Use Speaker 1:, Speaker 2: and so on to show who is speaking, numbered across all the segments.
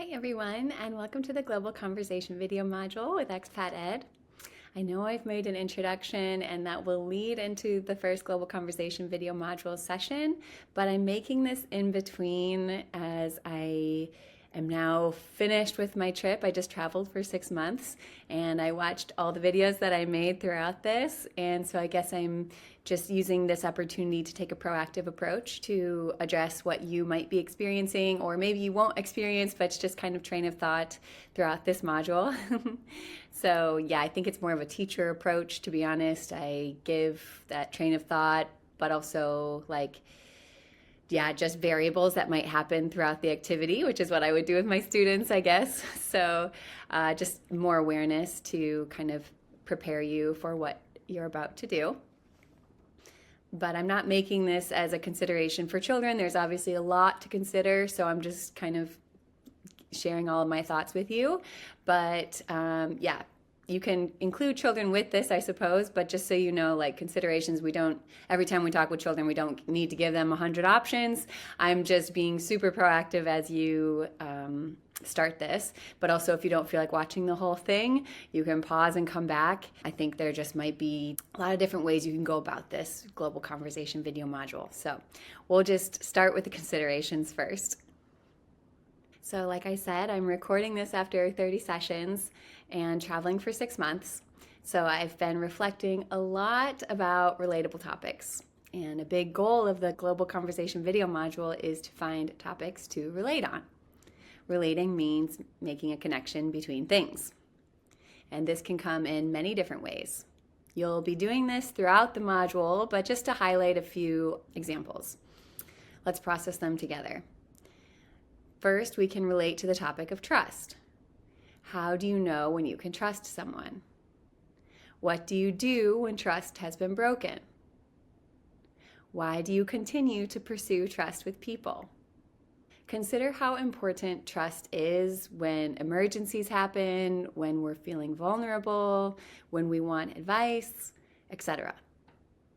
Speaker 1: Hi everyone, and welcome to the Global Conversation video module with Expat Ed. I know I've made an introduction and that will lead into the first Global Conversation video module session, but I'm making this in between as I am now finished with my trip. I just traveled for 6 months and I watched all the videos that I made throughout this, and so I guess I'm just using this opportunity to take a proactive approach to address what you might be experiencing, or maybe you won't experience, but it's just kind of train of thought throughout this module. So yeah, I think it's more of a teacher approach, to be honest. I give that train of thought, but also just variables that might happen throughout the activity, which is what I would do with my students, I guess. So just more awareness to kind of prepare you for what you're about to do. But I'm not making this as a consideration for children. There's obviously a lot to consider, so I'm just kind of sharing all of my thoughts with you. But you can include children with this, I suppose, but just so you know, considerations, every time we talk with children, we don't need to give them 100 options. I'm just being super proactive as you start this. But also, if you don't feel like watching the whole thing, you can pause and come back. I think there just might be a lot of different ways you can go about this Global Conversation video module. So we'll just start with the considerations first. So like I said, I'm recording this after 30 sessions and traveling for 6 months. So I've been reflecting a lot about relatable topics. And a big goal of the Global Conversation video module is to find topics to relate on. Relating means making a connection between things. And this can come in many different ways. You'll be doing this throughout the module, but just to highlight a few examples. Let's process them together. First, we can relate to the topic of trust. How do you know when you can trust someone? What do you do when trust has been broken? Why do you continue to pursue trust with people? Consider how important trust is when emergencies happen, when we're feeling vulnerable, when we want advice, etc.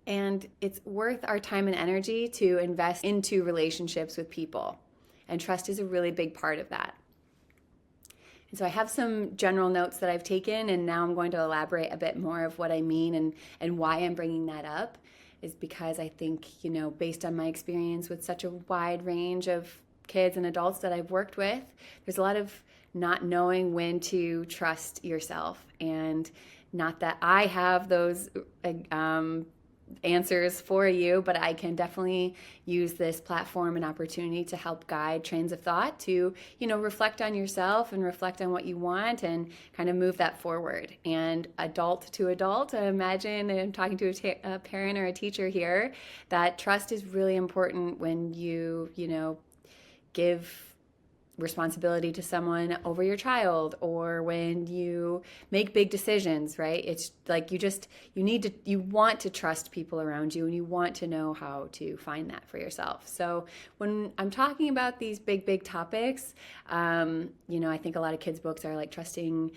Speaker 1: And it's worth our time and energy to invest into relationships with people. And trust is a really big part of that. And so I have some general notes that I've taken, and now I'm going to elaborate a bit more of what I mean and why I'm bringing that up is because I think, based on my experience with such a wide range of kids and adults that I've worked with, there's a lot of not knowing when to trust yourself. And not that I have those answers for you, but I can definitely use this platform and opportunity to help guide trains of thought to, reflect on yourself and reflect on what you want and kind of move that forward. And adult to adult, I imagine, and I'm talking to a parent or a teacher here, that trust is really important when you, give responsibility to someone over your child, or when you make big decisions, right? It's like you want to trust people around you, and you want to know how to find that for yourself. So when I'm talking about these big topics, I think a lot of kids' books are like Trusting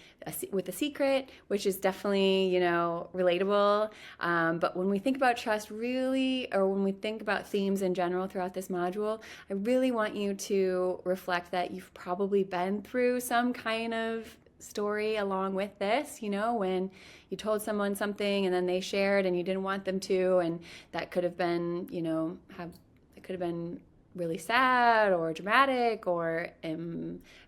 Speaker 1: with a Secret, which is definitely, relatable. But when we think about trust really, or when we think about themes in general throughout this module, I really want you to reflect that you've probably been through some kind of story along with this, when you told someone something and then they shared and you didn't want them to, and that could have been, it could have been really sad or dramatic or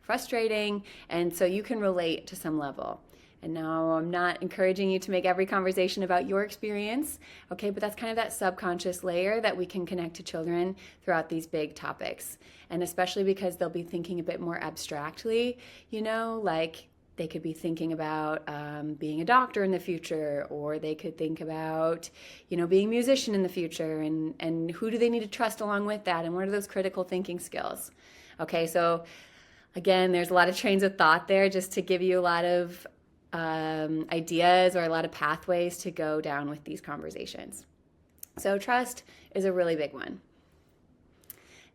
Speaker 1: frustrating, and so you can relate to some level. And now I'm not encouraging you to make every conversation about your experience, okay? But that's kind of that subconscious layer that we can connect to children throughout these big topics. And especially because they'll be thinking a bit more abstractly, they could be thinking about being a doctor in the future, or they could think about, being a musician in the future, and who do they need to trust along with that, and what are those critical thinking skills? Okay, so again, there's a lot of trains of thought there just to give you a lot of ideas or a lot of pathways to go down with these conversations. So trust is a really big one.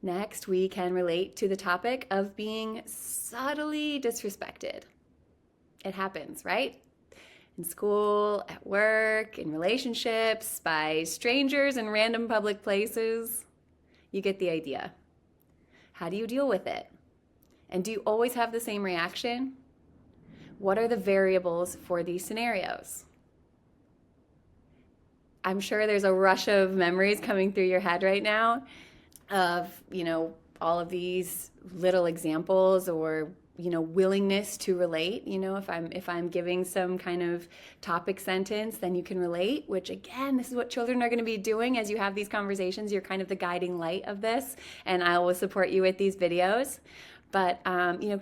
Speaker 1: Next, we can relate to the topic of being subtly disrespected. It happens, right? In school, at work, in relationships, by strangers in random public places. You get the idea. How do you deal with it? And do you always have the same reaction? What are the variables for these scenarios? I'm sure there's a rush of memories coming through your head right now of, all of these little examples or willingness to relate. If I'm giving some kind of topic sentence, then you can relate, which again, this is what children are going to be doing as you have these conversations. You're kind of the guiding light of this, and I will support you with these videos. But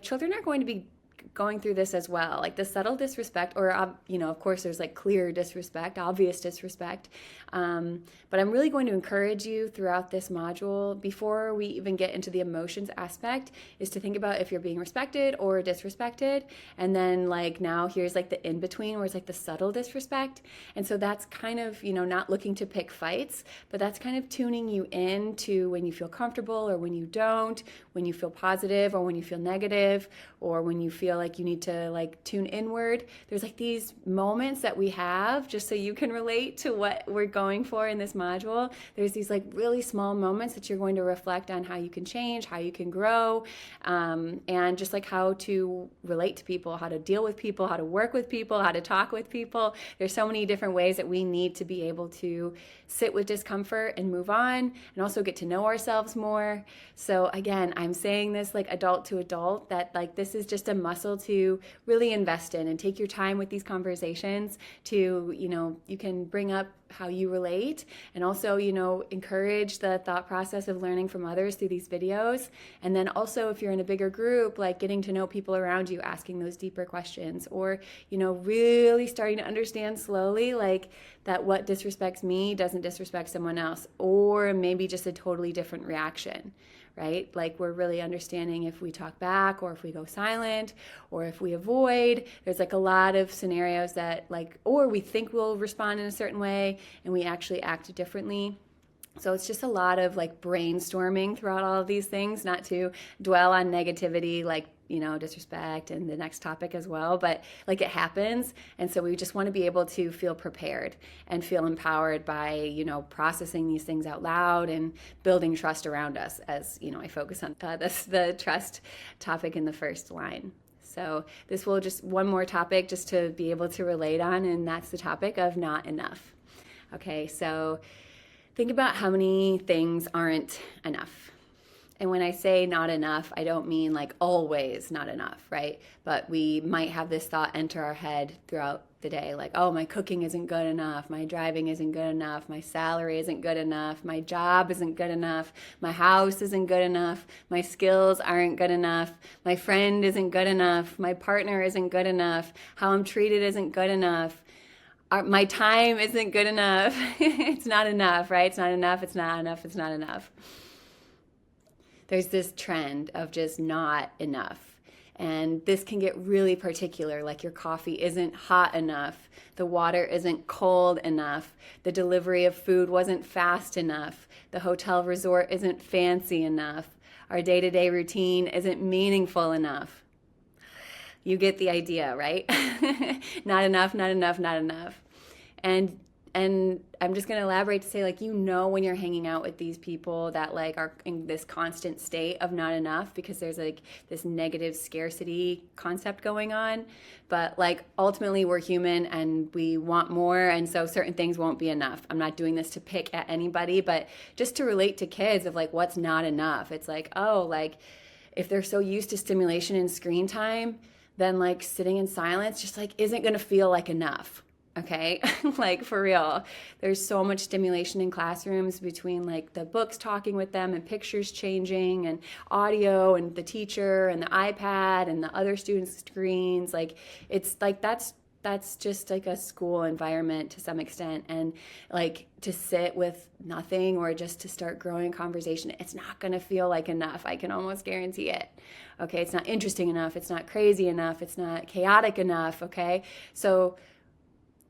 Speaker 1: children are going to be going through this as well, like the subtle disrespect, or of course there's like clear disrespect, obvious disrespect, but I'm really going to encourage you throughout this module, before we even get into the emotions aspect, is to think about if you're being respected or disrespected, and then like now here's like the in-between where it's like the subtle disrespect. And so that's kind of not looking to pick fights, but that's kind of tuning you in to when you feel comfortable or when you don't, when you feel positive or when you feel negative, or when you feel like you need to like tune inward. There's like these moments that we have, just so you can relate to what we're going for in this module. There's these like really small moments that you're going to reflect on how you can change, how you can grow, and just like how to relate to people, how to deal with people, how to work with people, how to talk with people. There's so many different ways that we need to be able to sit with discomfort and move on, and also get to know ourselves more. So again, I'm saying this like adult to adult, that like this is just a muscle to really invest in, and take your time with these conversations to, you can bring up how you relate, and also, encourage the thought process of learning from others through these videos. And then also, if you're in a bigger group, like getting to know people around you, asking those deeper questions, or, really starting to understand slowly, like that what disrespects me doesn't disrespect someone else, or maybe just a totally different reaction. Right? Like we're really understanding if we talk back, or if we go silent, or if we avoid. There's like a lot of scenarios that or we think we'll respond in a certain way and we actually act differently. So it's just a lot of like brainstorming throughout all of these things, not to dwell on negativity, like, disrespect and the next topic as well, but like it happens. And so we just want to be able to feel prepared and feel empowered by, processing these things out loud and building trust around us, as, I focus on the trust topic in the first line. So this will just one more topic just to be able to relate on, and that's the topic of not enough. Okay, so think about how many things aren't enough. And when I say not enough, I don't mean like always not enough, right? But we might have this thought enter our head throughout the day, like, oh, my cooking isn't good enough, my driving isn't good enough, my salary isn't good enough, my job isn't good enough, my house isn't good enough, my skills aren't good enough, my friend isn't good enough, my partner isn't good enough, how I'm treated isn't good enough. My time isn't good enough. It's not enough, right? It's not enough. It's not enough. It's not enough. There's this trend of just not enough. And this can get really particular, like your coffee isn't hot enough, the water isn't cold enough, the delivery of food wasn't fast enough, the hotel resort isn't fancy enough, our day-to-day routine isn't meaningful enough. You get the idea, right? Not enough, not enough, not enough. And I'm just going to elaborate to say, like, when you're hanging out with these people that like are in this constant state of not enough, because there's like this negative scarcity concept going on. But like ultimately we're human and we want more, and so certain things won't be enough. I'm not doing this to pick at anybody, but just to relate to kids of like what's not enough. It's like, oh, like if they're so used to stimulation and screen time, then like sitting in silence just like isn't going to feel like enough. Okay, like for real, there's so much stimulation in classrooms between like the books talking with them and pictures changing and audio and the teacher and the iPad and the other students' screens. Like it's like that's just like a school environment to some extent. And like to sit with nothing or just to start growing conversation, it's not going to feel like enough. I can almost guarantee it. Okay, it's not interesting enough. It's not crazy enough. It's not chaotic enough. Okay, so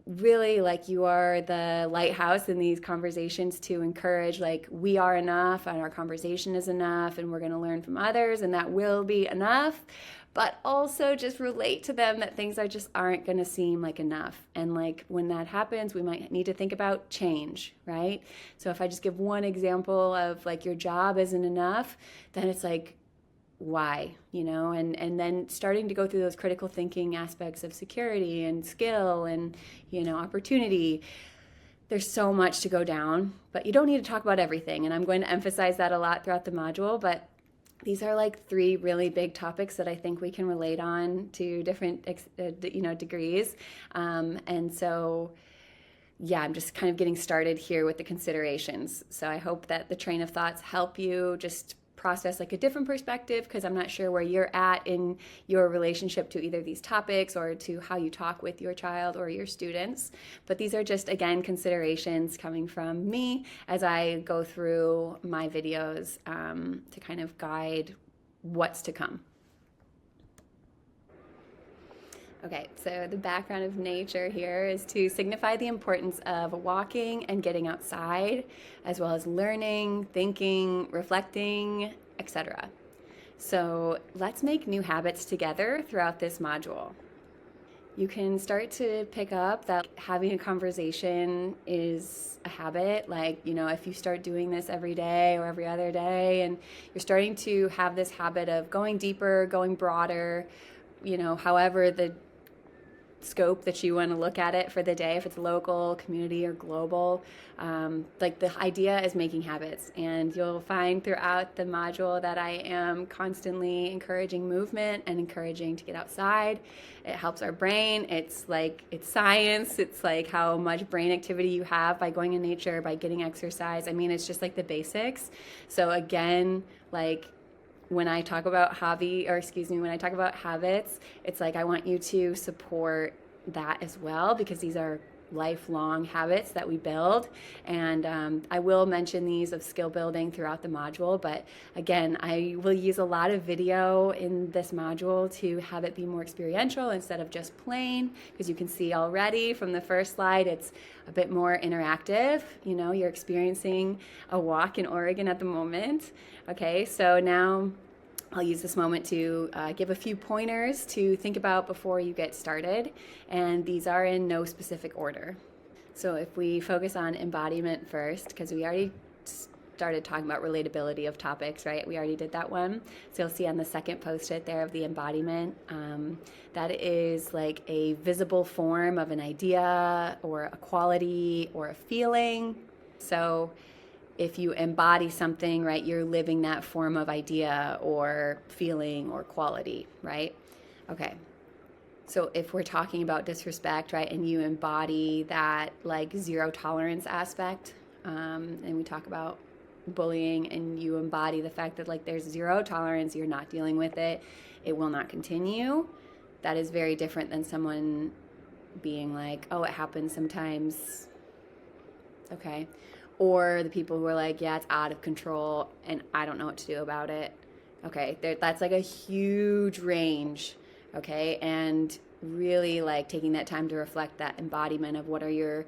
Speaker 1: really, like, you are the lighthouse in these conversations to encourage, like, we are enough and our conversation is enough and we're going to learn from others and that will be enough, but also just relate to them that things aren't going to seem like enough. And like when that happens, we might need to think about change, right? So if I just give one example of like your job isn't enough, then it's like, why, and then starting to go through those critical thinking aspects of security and skill and, opportunity. There's so much to go down, but you don't need to talk about everything. And I'm going to emphasize that a lot throughout the module, but these are like 3 really big topics that I think we can relate on to different, degrees. And so, yeah, I'm just kind of getting started here with the considerations. So I hope that the train of thoughts help you just process like a different perspective, because I'm not sure where you're at in your relationship to either these topics or to how you talk with your child or your students. But these are just, again, considerations coming from me as I go through my videos to kind of guide what's to come. Okay, so the background of nature here is to signify the importance of walking and getting outside, as well as learning, thinking, reflecting, etc. So let's make new habits together throughout this module. You can start to pick up that having a conversation is a habit. Like, if you start doing this every day or every other day, and you're starting to have this habit of going deeper, going broader, however the scope that you want to look at it for the day, if it's local, community, or global. Like, the idea is making habits, and you'll find throughout the module that I am constantly encouraging movement and encouraging to get outside. It helps our brain. It's science. It's like how much brain activity you have by going in nature, by getting exercise. I mean, it's just like the basics. So again, like, when I talk about when I talk about habits, it's like I want you to support that as well, because these are lifelong habits that we build. And I will mention these of skill building throughout the module, but again, I will use a lot of video in this module to have it be more experiential instead of just plain, because you can see already from the first slide, it's a bit more interactive. You're experiencing a walk in Oregon at the moment. Okay, so now I'll use this moment to give a few pointers to think about before you get started, and these are in no specific order. So if we focus on embodiment first, because we already started talking about relatability of topics, right? We already did that one. So you'll see on the second post-it there of the embodiment, that is like a visible form of an idea or a quality or a feeling. So if you embody something, right, you're living that form of idea or feeling or quality, right? Okay. So if we're talking about disrespect, right, and you embody that like zero tolerance aspect, and we talk about bullying, and you embody the fact that like there's zero tolerance, you're not dealing with it, it will not continue. That is very different than someone being like, oh, it happens sometimes. Okay. Or the people who are like, yeah, it's out of control and I don't know what to do about it. Okay, that's like a huge range, okay? And really like taking that time to reflect that embodiment of what are your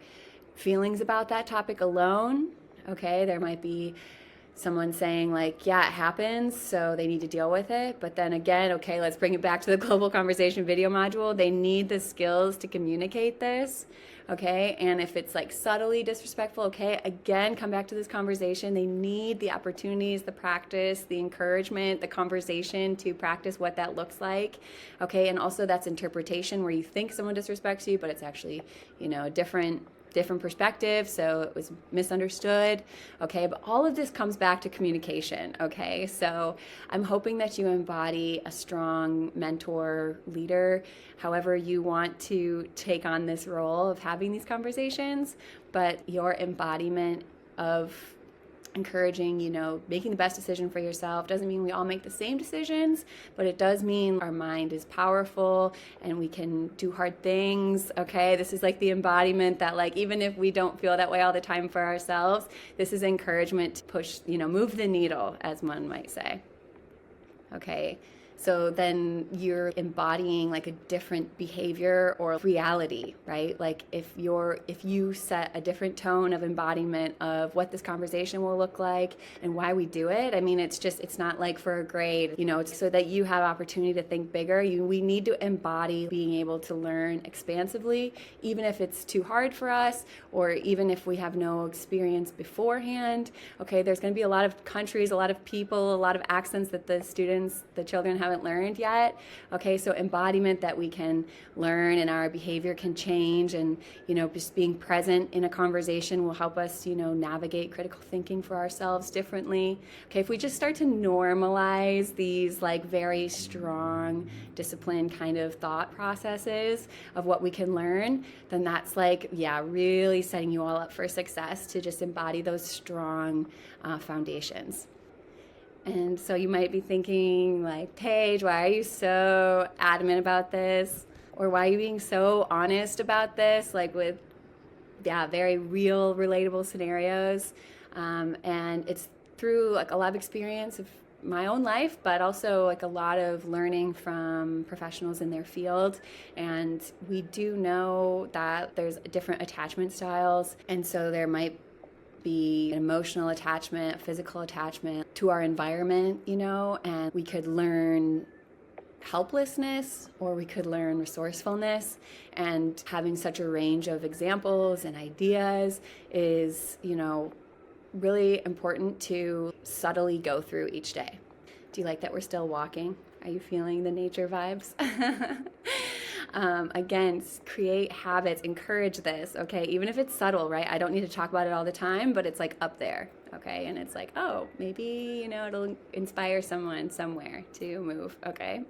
Speaker 1: feelings about that topic alone, okay? There might be someone saying like, yeah, it happens, so they need to deal with it. But then again, okay, let's bring it back to the Global Conversation video module. They need the skills to communicate this. Okay, and if it's like subtly disrespectful, okay, again, come back to this conversation. They need the opportunities, the practice, the encouragement, the conversation to practice what that looks like. Okay, and also that's interpretation where you think someone disrespects you, but it's actually, a different perspective, so it was misunderstood. Okay, but all of this comes back to communication. Okay, so I'm hoping that you embody a strong mentor, leader, however you want to take on this role of having these conversations, but your embodiment of encouraging, making the best decision for yourself doesn't mean we all make the same decisions, but it does mean our mind is powerful and we can do hard things. Okay, this is like the embodiment that like even if we don't feel that way all the time for ourselves, this is encouragement to push, move the needle, as one might say. Okay, So then you're embodying like a different behavior or reality, right? Like if you set a different tone of embodiment of what this conversation will look like and why we do it. I mean, it's not like for a grade, it's so that you have opportunity to think bigger. We need to embody being able to learn expansively, even if it's too hard for us, or even if we have no experience beforehand. Okay, there's going to be a lot of countries, a lot of people, a lot of accents that the children haven't learned yet. Okay, so embodiment that we can learn and our behavior can change, and just being present in a conversation will help us navigate critical thinking for ourselves differently. Okay, if we just start to normalize these like very strong disciplined kind of thought processes of what we can learn, then that's like really setting you all up for success to just embody those strong foundations. And so you might be thinking like, Paige, why are you so adamant about this? Or why are you being so honest about this? Like with, very real, relatable scenarios. And it's through like a lot of experience of my own life, but also like a lot of learning from professionals in their field. And we do know that there's different attachment styles. And so there might be an emotional attachment, physical attachment to our environment, and we could learn helplessness or we could learn resourcefulness. And having such a range of examples and ideas is, really important to subtly go through each day. Do you like that we're still walking? Are you feeling the nature vibes? Again, create habits, encourage this, okay? Even if it's subtle, right? I don't need to talk about it all the time, but it's like up there, okay? And it's like, oh, maybe, it'll inspire someone somewhere to move, okay?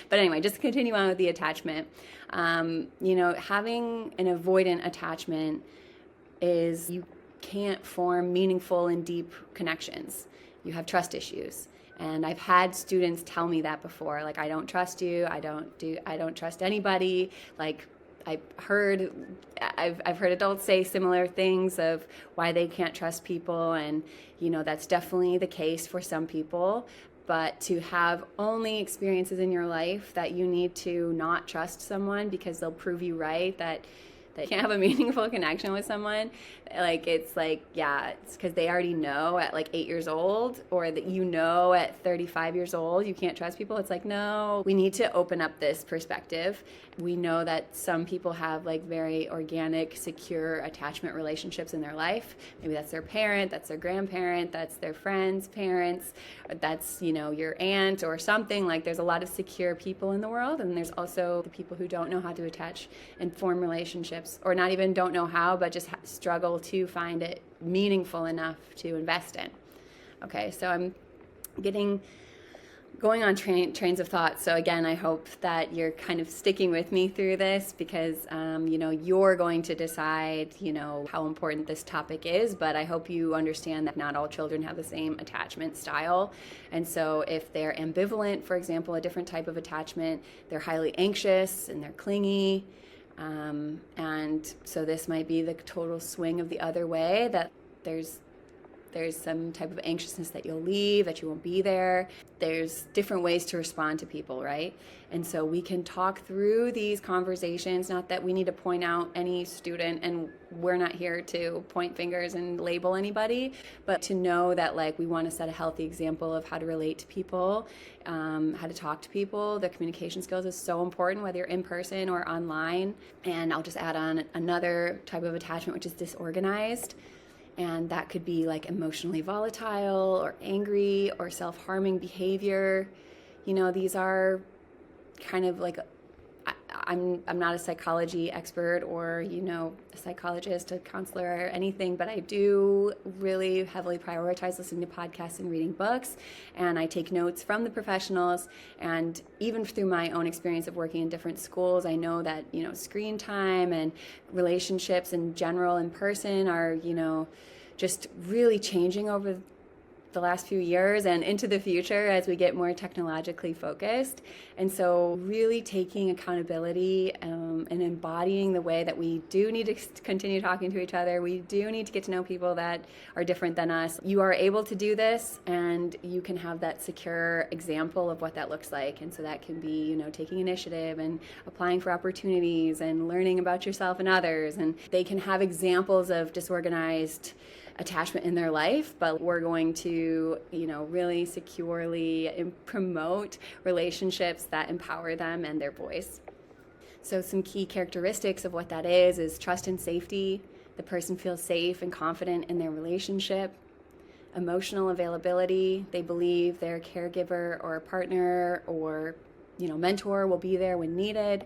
Speaker 1: But anyway, just continue on with the attachment. Having an avoidant attachment is you can't form meaningful and deep connections. You have trust issues. And I've had students tell me that before, like, I don't trust you, I don't trust anybody. Like, I've heard adults say similar things of why they can't trust people, and that's definitely the case for some people. But to have only experiences in your life that you need to not trust someone because they'll prove you right, that you can't have a meaningful connection with someone, it's because they already know at like 8 years old, or that at 35 years old you can't trust people. It's like, no, we need to open up this perspective. We know that some people have like very organic, secure attachment relationships in their life. Maybe that's their parent, that's their grandparent, that's their friends' parents, that's your aunt or something. Like, there's a lot of secure people in the world, and there's also the people who don't know how to attach and form relationships, or not even don't know how, but just struggle to find it meaningful enough to invest in. Okay, so I'm going on trains of thought. So again, I hope that you're kind of sticking with me through this, because you're going to decide how important this topic is. But I hope you understand that not all children have the same attachment style. And so if they're ambivalent, for example, a different type of attachment, they're highly anxious and they're clingy. And so this might be the total swing of the other way, that there's some type of anxiousness that you'll leave, that you won't be there. There's different ways to respond to people, right? And so we can talk through these conversations, not that we need to point out any student, and we're not here to point fingers and label anybody, but to know that we want to set a healthy example of how to relate to people, how to talk to people. The communication skills is so important, whether you're in person or online. And I'll just add on another type of attachment, which is disorganized. And that could be emotionally volatile or angry or self-harming behavior. These are kind of I'm not a psychology expert or, a psychologist, a counselor or anything, but I do really heavily prioritize listening to podcasts and reading books. And I take notes from the professionals. And even through my own experience of working in different schools, I know that, screen time and relationships in general in person are, just really changing over the last few years and into the future as we get more technologically focused. And so really taking accountability and embodying the way that we do need to continue talking to each other. We do need to get to know people that are different than us. You are able to do this, and you can have that secure example of what that looks like. And so that can be, taking initiative and applying for opportunities and learning about yourself and others. And they can have examples of disorganized attachment in their life, but we're going to, really securely promote relationships that empower them and their voice. So some key characteristics of what that is trust and safety. The person feels safe and confident in their relationship. Emotional availability. They believe their caregiver or partner or, mentor will be there when needed.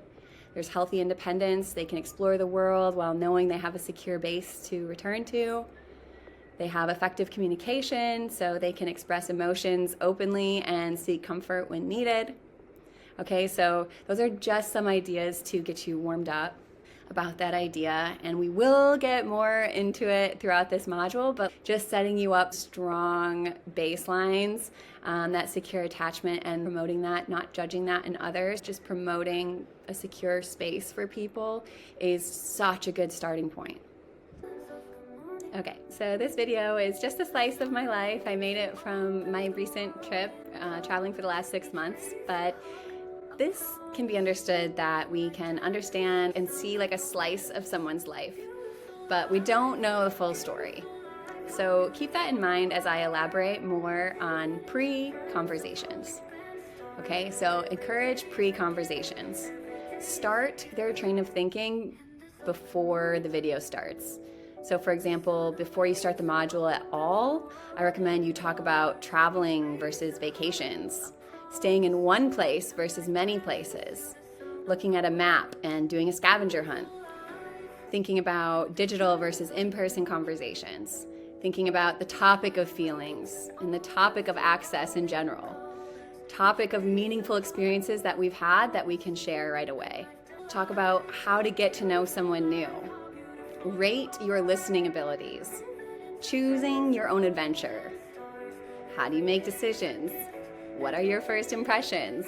Speaker 1: There's healthy independence. They can explore the world while knowing they have a secure base to return to. They have effective communication, so they can express emotions openly and seek comfort when needed. Okay, so those are just some ideas to get you warmed up about that idea, and we will get more into it throughout this module, but just setting you up strong baselines, that secure attachment and promoting that, not judging that in others, just promoting a secure space for people is such a good starting point. Okay, so this video is just a slice of my life. I made it from my recent trip, traveling for the last 6 months, but this can be understood that we can understand and see like a slice of someone's life, but we don't know the full story. So keep that in mind as I elaborate more on pre-conversations. Okay, so encourage pre-conversations. Start their train of thinking before the video starts. So for example, before you start the module at all, I recommend you talk about traveling versus vacations, staying in one place versus many places, looking at a map and doing a scavenger hunt, thinking about digital versus in-person conversations, thinking about the topic of feelings and the topic of access in general, topic of meaningful experiences that we've had that we can share right away. Talk about how to get to know someone new. Rate your listening abilities. Choosing your own adventure. How do you make decisions? What are your first impressions?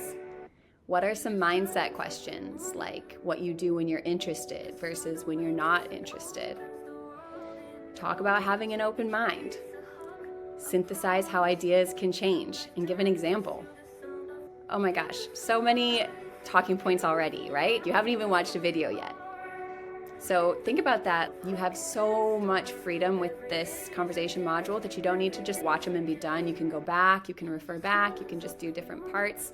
Speaker 1: What are some mindset questions, like what you do when you're interested versus when you're not interested? Talk about having an open mind. Synthesize how ideas can change and give an example. Oh my gosh, so many talking points already, right? You haven't even watched a video yet. So think about that. You have so much freedom with this conversation module that you don't need to just watch them and be done. You can go back, you can refer back, you can just do different parts,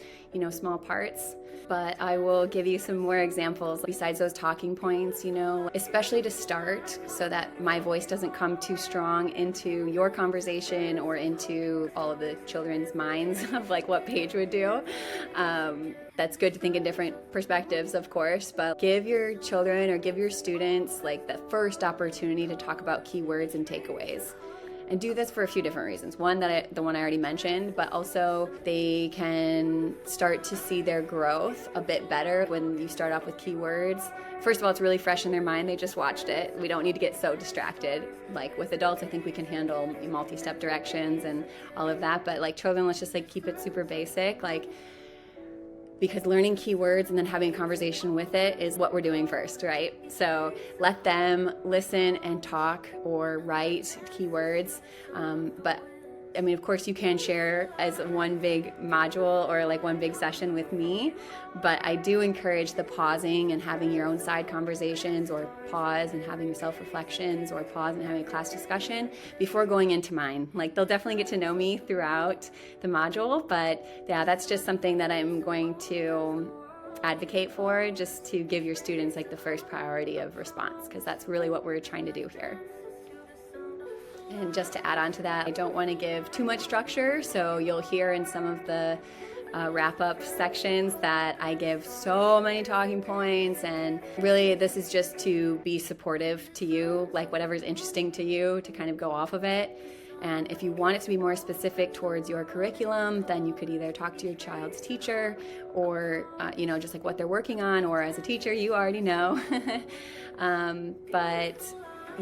Speaker 1: small parts. But I will give you some more examples besides those talking points, especially to start so that my voice doesn't come too strong into your conversation or into all of the children's minds of like what Paige would do. That's good to think in different perspectives, of course, but give your children or give your students like the first opportunity to talk about keywords and takeaways. And do this for a few different reasons. One, the one I already mentioned, but also they can start to see their growth a bit better when you start off with keywords. First of all, it's really fresh in their mind. They just watched it. We don't need to get so distracted. Like with adults, I think we can handle multi-step directions and all of that. But like children, let's just keep it super basic. Because learning keywords and then having a conversation with it is what we're doing first, right? So let them listen and talk or write keywords. But of course you can share as one big module or one big session with me, but I do encourage the pausing and having your own side conversations, or pause and having self-reflections, or pause and having a class discussion before going into mine. They'll definitely get to know me throughout the module, but yeah, that's just something that I'm going to advocate for, just to give your students the first priority of response, because that's really what we're trying to do here. And just to add on to that, I don't want to give too much structure, so you'll hear in some of the wrap-up sections that I give so many talking points, and really this is just to be supportive to you, whatever's interesting to you, to kind of go off of it. And if you want it to be more specific towards your curriculum, then you could either talk to your child's teacher or, just what they're working on, or as a teacher, you already know. But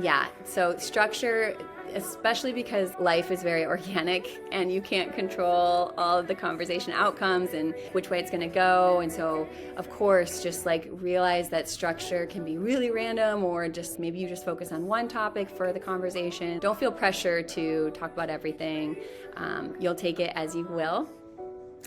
Speaker 1: yeah, so structure especially because life is very organic and you can't control all of the conversation outcomes and which way it's going to go. And so, of course, just like realize that structure can be really random, or just maybe you just focus on one topic for the conversation. Don't feel pressure to talk about everything. You'll take it as you will.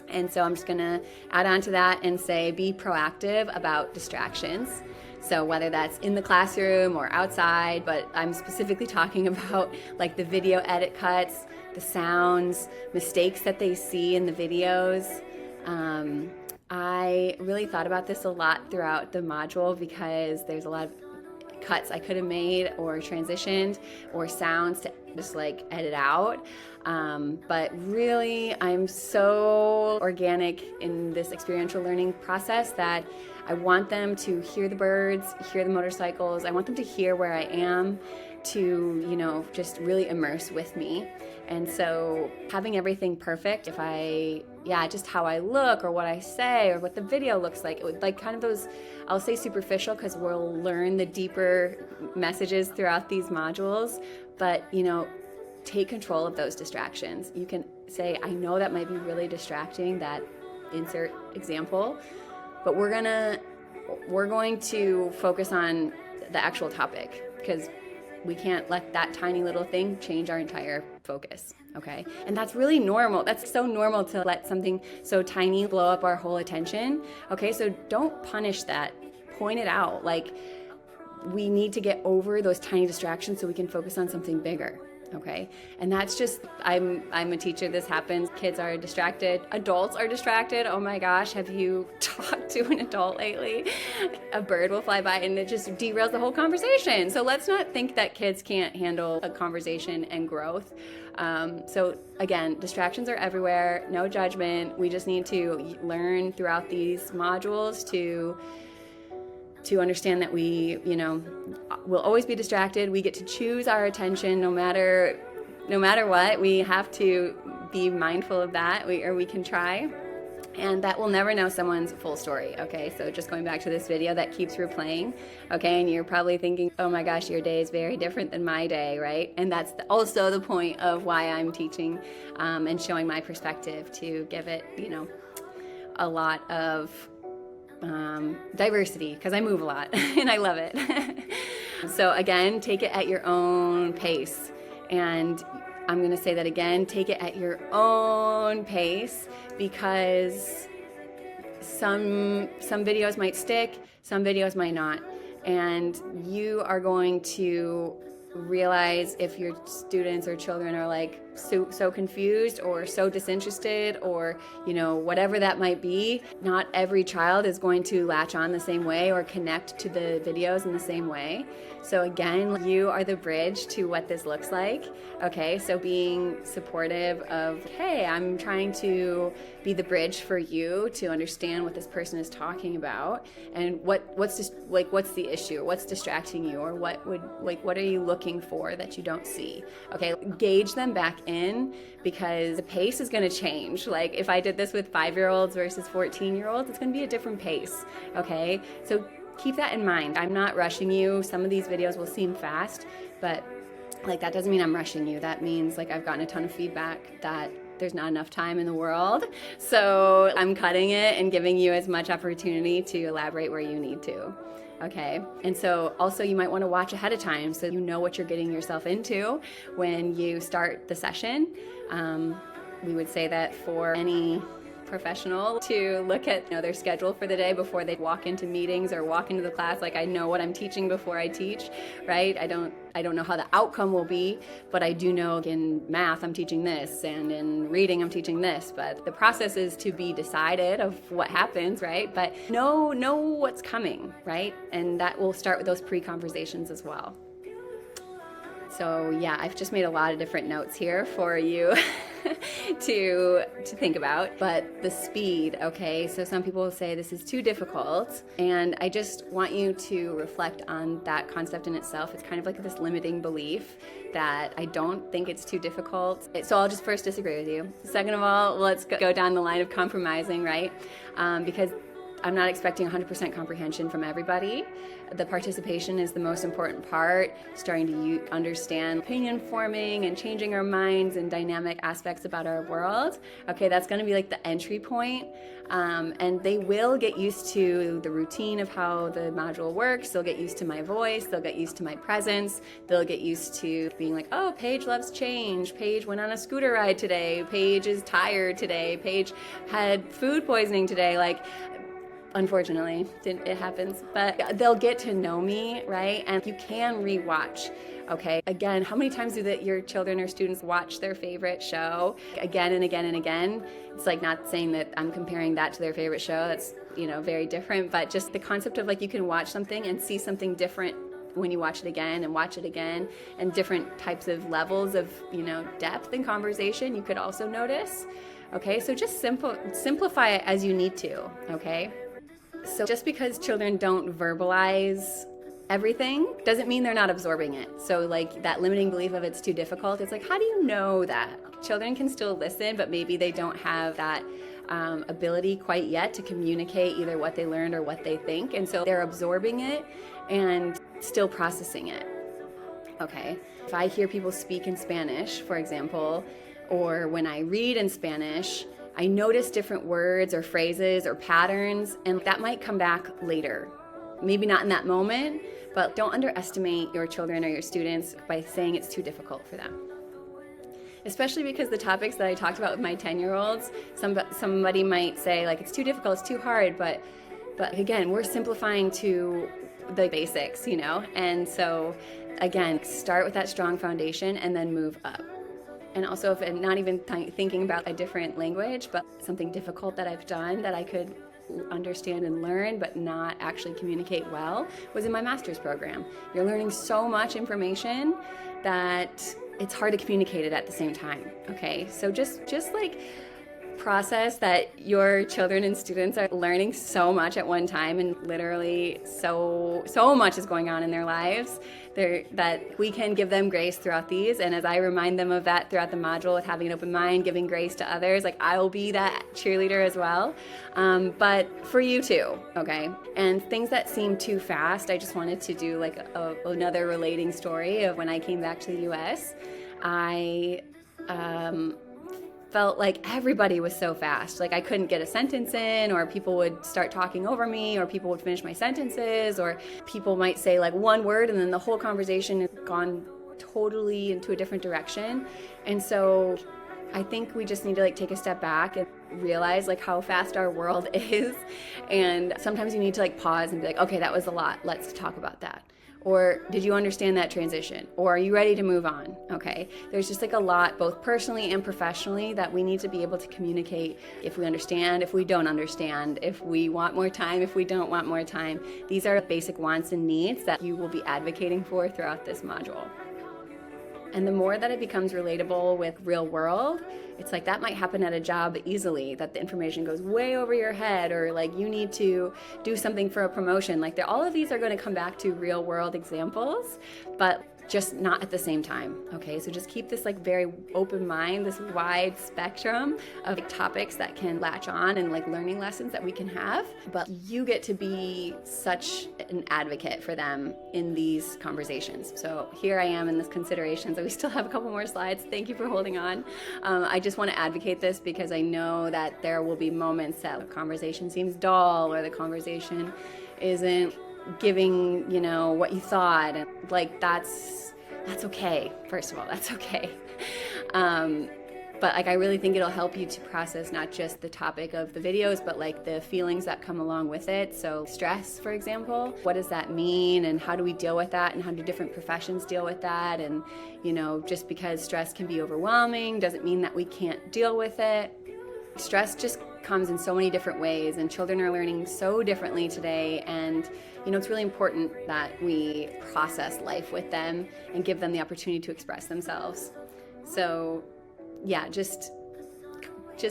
Speaker 1: And so I'm just going to add on to that and say be proactive about distractions. So whether that's in the classroom or outside, but I'm specifically talking about like the video edit cuts, the sounds, mistakes that they see in the videos. I really thought about this a lot throughout the module because there's a lot of cuts I could have made or transitioned or sounds to just like edit out. But really, I'm so organic in this experiential learning process that I want them to hear the birds, hear the motorcycles. I want them to hear where I am, to, just really immerse with me. And so having everything perfect, just how I look or what I say or what the video looks like, it would like kind of those, I'll say superficial because we'll learn the deeper messages throughout these modules, but, take control of those distractions. You can say, I know that might be really distracting, that insert example, but we're going to focus on the actual topic because we can't let that tiny little thing change our entire focus, okay? And that's really normal. That's so normal to let something so tiny blow up our whole attention, okay? So don't punish that. Point it out. Like, we need to get over those tiny distractions so we can focus on something bigger. Okay, and that's just, I'm a teacher, this happens. Kids are distracted, adults are distracted. Oh my gosh, have you talked to an adult lately? A bird will fly by and it just derails the whole conversation. So let's not think that kids can't handle a conversation and growth. So again, distractions are everywhere, no judgment. We just need to learn throughout these modules to understand that we, will always be distracted. We get to choose our attention no matter what. We have to be mindful of that, or we can try. And that we'll never know someone's full story, okay? So just going back to this video that keeps replaying, okay? And you're probably thinking, oh my gosh, your day is very different than my day, right? And that's also the point of why I'm teaching and showing my perspective, to give it, a lot of diversity, because I move a lot and I love it. So again, take it at your own pace. And I'm going to say that again, take it at your own pace, because some videos might stick, some videos might not. And you are going to realize if your students or children are like so confused or so disinterested, or whatever that might be. Not every child is going to latch on the same way or connect to the videos in the same way. So again, you are the bridge to what this looks like. Okay, so being supportive of, hey, I'm trying to be the bridge for you to understand what this person is talking about, and what's the issue, what's distracting you, or what are you looking for that you don't see. Okay, gauge them back in, because the pace is going to change. Like if I did this with 5-year-olds versus 14-year-olds, it's going to be a different pace. Okay, so keep that in mind. I'm not rushing you. Some of these videos will seem fast, but that doesn't mean I'm rushing you. That means I've gotten a ton of feedback that there's not enough time in the world. So I'm cutting it and giving you as much opportunity to elaborate where you need to. Okay, and so also you might want to watch ahead of time so you know what you're getting yourself into when you start the session. We would say that for any professional to look at their schedule for the day before they walk into meetings or walk into the class. I know what I'm teaching before I teach, right? I don't know how the outcome will be, but I do know in math I'm teaching this, and in reading I'm teaching this, but the process is to be decided of what happens, right? But know what's coming, right? And that will start with those pre-conversations as well. So yeah, I've just made a lot of different notes here for you to think about. But the speed, okay, so some people will say this is too difficult, and I just want you to reflect on that concept in itself. It's kind of like this limiting belief that I don't think it's too difficult. So I'll just first disagree with you. Second of all, let's go down the line of compromising, right? Because I'm not expecting 100% comprehension from everybody. The participation is the most important part, starting to understand opinion forming and changing our minds and dynamic aspects about our world. Okay, that's going to be like the entry point. And they will get used to the routine of how the module works. They'll get used to my voice. They'll get used to my presence. They'll get used to being like, oh, Paige loves change. Paige went on a scooter ride today. Paige is tired today. Paige had food poisoning today. Like, unfortunately, it happens, but they'll get to know me, right? And you can rewatch. Okay, again, how many times do your children or students watch their favorite show again and again and again? It's like, not saying that I'm comparing that to their favorite show. That's, very different, but just the concept of like you can watch something and see something different when you watch it again and watch it again, and different types of levels of, depth in conversation you could also notice. Okay, so just simplify it as you need to, okay? So just because children don't verbalize everything doesn't mean they're not absorbing it. So like that limiting belief of it's too difficult, it's like, how do you know that? Children can still listen, but maybe they don't have that ability quite yet to communicate either what they learned or what they think. And so they're absorbing it and still processing it. Okay. If I hear people speak in Spanish, for example, or when I read in Spanish, I notice different words or phrases or patterns, and that might come back later. Maybe not in that moment, but don't underestimate your children or your students by saying it's too difficult for them. Especially because the topics that I talked about with my 10-year-olds, somebody might say like, it's too difficult, it's too hard, but again, we're simplifying to the basics, And so again, start with that strong foundation and then move up. And also, if I'm not even thinking about a different language, but something difficult that I've done that I could understand and learn but not actually communicate well, was in my master's program. You're learning so much information that it's hard to communicate it at the same time. Okay, so just like process that your children and students are learning so much at one time, and literally so much is going on in their lives that we can give them grace throughout these. And as I remind them of that throughout the module, with having an open mind, giving grace to others, like I will be that cheerleader as well, but for you too. Okay, and things that seem too fast, I just wanted to do like another relating story of when I came back to the US. I felt like everybody was so fast. Like I couldn't get a sentence in, or people would start talking over me, or people would finish my sentences, or people might say like one word and then the whole conversation has gone totally into a different direction. And so I think we just need to like take a step back and realize like how fast our world is. And sometimes you need to like pause and be like, okay, that was a lot. Let's talk about that. Or did you understand that transition? Or are you ready to move on? Okay, there's just like a lot, both personally and professionally, that we need to be able to communicate. If we understand, if we don't understand, if we want more time, if we don't want more time. These are basic wants and needs that you will be advocating for throughout this module. And the more that it becomes relatable with real world, it's like that might happen at a job easily, that the information goes way over your head, or like you need to do something for a promotion. Like all of these are going to come back to real world examples, but just not at the same time. Okay, so just keep this like very open mind, this wide spectrum of like topics that can latch on and like learning lessons that we can have, but you get to be such an advocate for them in these conversations. So here I am in this consideration, so we still have a couple more slides. Thank you for holding on. I just want to advocate this because I know that there will be moments that the conversation seems dull, or the conversation isn't giving, what you thought, and like that's okay. First of all, that's okay. But like I really think it'll help you to process not just the topic of the videos, but like the feelings that come along with it. So stress, for example, what does that mean, and how do we deal with that, and how do different professions deal with that? And just because stress can be overwhelming doesn't mean that we can't deal with it. Stress just comes in so many different ways, and children are learning so differently today, and it's really important that we process life with them and give them the opportunity to express themselves. So yeah, just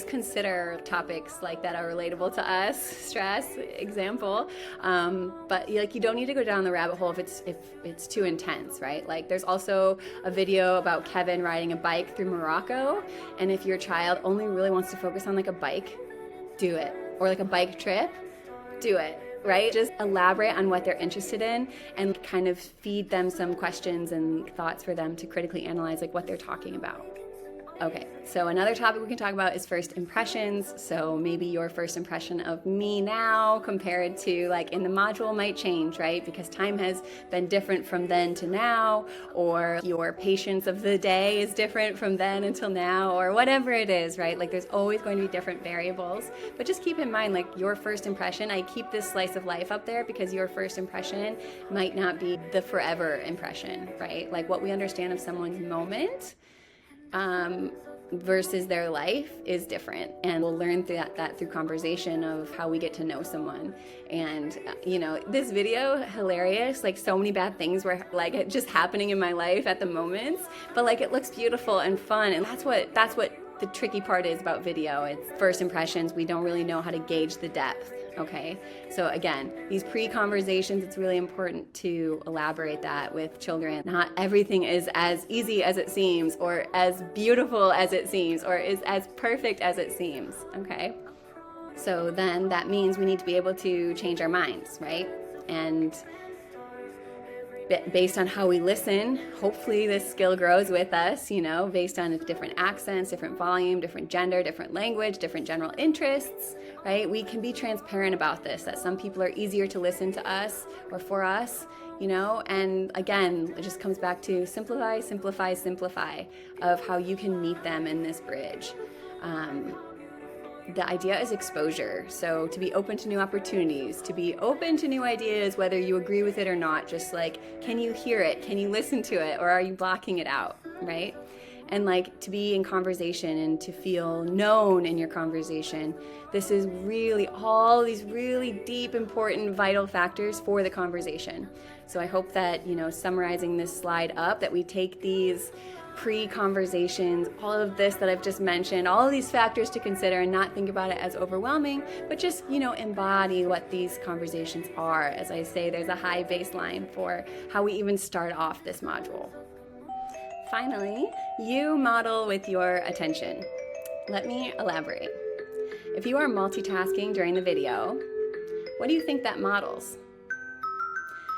Speaker 1: consider topics like that are relatable to us. Stress, example, but like you don't need to go down the rabbit hole if it's too intense, right? Like there's also a video about Kevin riding a bike through Morocco, and if your child only really wants to focus on like a bike, do it. Or like a bike trip, do it, right? Just elaborate on what they're interested in and kind of feed them some questions and thoughts for them to critically analyze like what they're talking about. Okay, so another topic we can talk about is first impressions. So maybe your first impression of me now compared to like in the module might change, right? Because time has been different from then to now, or your patience of the day is different from then until now, or whatever it is, right? Like there's always going to be different variables, but just keep in mind like your first impression, I keep this slice of life up there because your first impression might not be the forever impression, right? Like what we understand of someone's moment versus their life is different, and we'll learn through that through conversation of how we get to know someone. And this video, hilarious, like so many bad things were like just happening in my life at the moments, but like it looks beautiful and fun, and that's what the tricky part is about video. It's first impressions. We don't really know how to gauge the depth. Okay, so again, these pre-conversations, it's really important to elaborate that with children. Not everything is as easy as it seems, or as beautiful as it seems, or is as perfect as it seems, okay? So then that means we need to be able to change our minds, right? And based on how we listen, hopefully this skill grows with us, based on different accents, different volume, different gender, different language, different general interests, right? We can be transparent about this, that some people are easier to listen to us or for us, and again, it just comes back to simplify, simplify, simplify of how you can meet them in this bridge. The idea is exposure. So to be open to new opportunities, to be open to new ideas, whether you agree with it or not, just like, can you hear it? Can you listen to it? Or are you blocking it out, right? And like to be in conversation and to feel known in your conversation. This is really all these really deep, important, vital factors for the conversation. So I hope that, summarizing this slide up, that we take these pre-conversations, all of this that I've just mentioned, all of these factors to consider and not think about it as overwhelming, but just, embody what these conversations are. As I say, there's a high baseline for how we even start off this module. Finally, you model with your attention. Let me elaborate. If you are multitasking during the video, what do you think that models?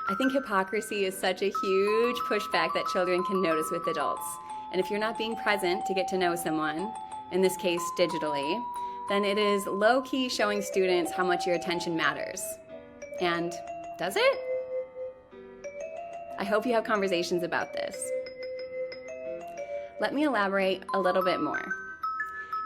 Speaker 1: I think hypocrisy is such a huge pushback that children can notice with adults. And if you're not being present to get to know someone, in this case digitally, then it is low-key showing students how much your attention matters. And does it? I hope you have conversations about this. Let me elaborate a little bit more.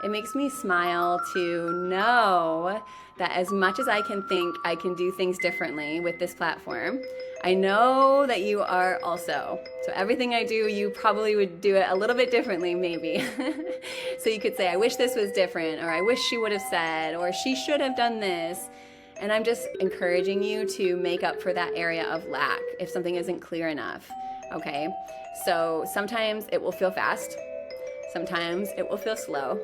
Speaker 1: It makes me smile to know that as much as I can think I can do things differently with this platform, I know that you are also. So everything I do, you probably would do it a little bit differently, maybe. So you could say, I wish this was different, or I wish she would have said, or she should have done this. And I'm just encouraging you to make up for that area of lack if something isn't clear enough, okay? So sometimes it will feel fast, sometimes it will feel slow,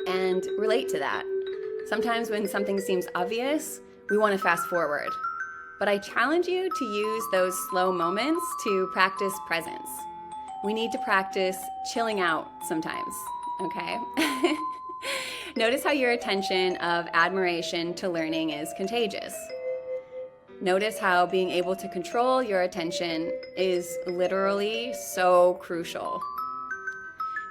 Speaker 1: and relate to that. Sometimes when something seems obvious, we want to fast forward. But I challenge you to use those slow moments to practice presence. We need to practice chilling out sometimes, okay? Notice how your attention of admiration to learning is contagious. Notice how being able to control your attention is literally so crucial.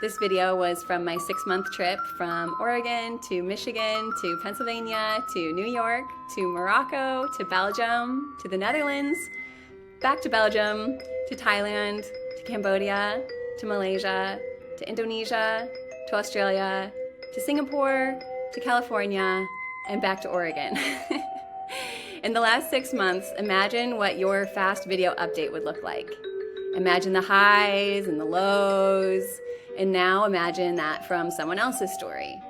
Speaker 1: This video was from my 6-month trip from Oregon to Michigan to Pennsylvania to New York to Morocco to Belgium to the Netherlands, back to Belgium to Thailand to Cambodia to Malaysia to Indonesia to Australia to Singapore to California and back to Oregon. In the last 6 months, imagine what your fast video update would look like. Imagine the highs and the lows. And now imagine that from someone else's story.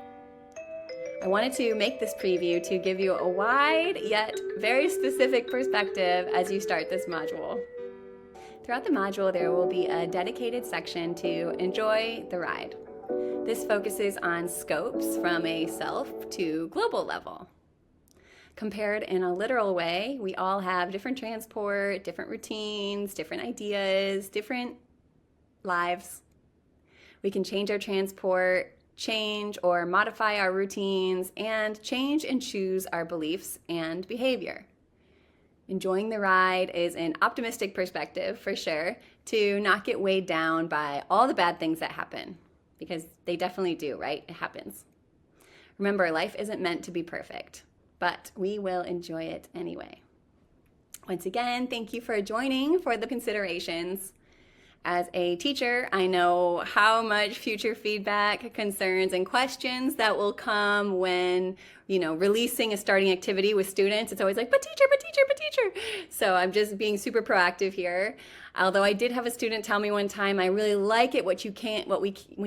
Speaker 1: I wanted to make this preview to give you a wide yet very specific perspective as you start this module. Throughout the module, there will be a dedicated section to enjoy the ride. This focuses on scopes from a self to global level. Compared in a literal way, we all have different transport, different routines, different ideas, different lives. We can change our transport change or modify our routines, and change and choose our beliefs and behavior. Enjoying the ride is an optimistic perspective for sure, to not get weighed down by all the bad things that happen, because they definitely do, right? It happens. Remember, life isn't meant to be perfect, but we will enjoy it anyway. Once again, thank you for joining for the considerations. As a teacher, I know how much future feedback, concerns, and questions that will come when, releasing a starting activity with students. It's always like, but teacher. So I'm just being super proactive here. Although I did have a student tell me one time, I really like it when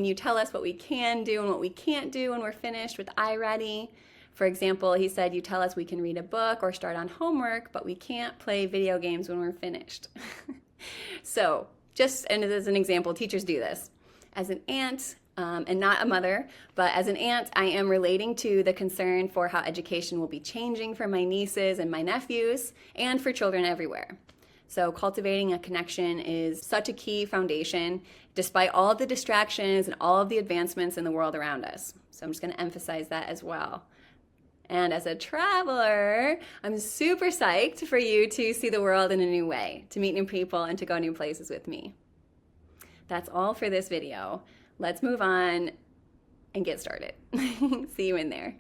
Speaker 1: you tell us what we can do and what we can't do when we're finished with iReady. For example, he said, you tell us we can read a book or start on homework, but we can't play video games when we're finished. So, and as an example, teachers do this. As an aunt, and not a mother, but as an aunt, I am relating to the concern for how education will be changing for my nieces and my nephews, and for children everywhere. So cultivating a connection is such a key foundation, despite all the distractions and all of the advancements in the world around us. So I'm just going to emphasize that as well. And as a traveler, I'm super psyched for you to see the world in a new way, to meet new people, and to go new places with me. That's all for this video. Let's move on and get started. See you in there.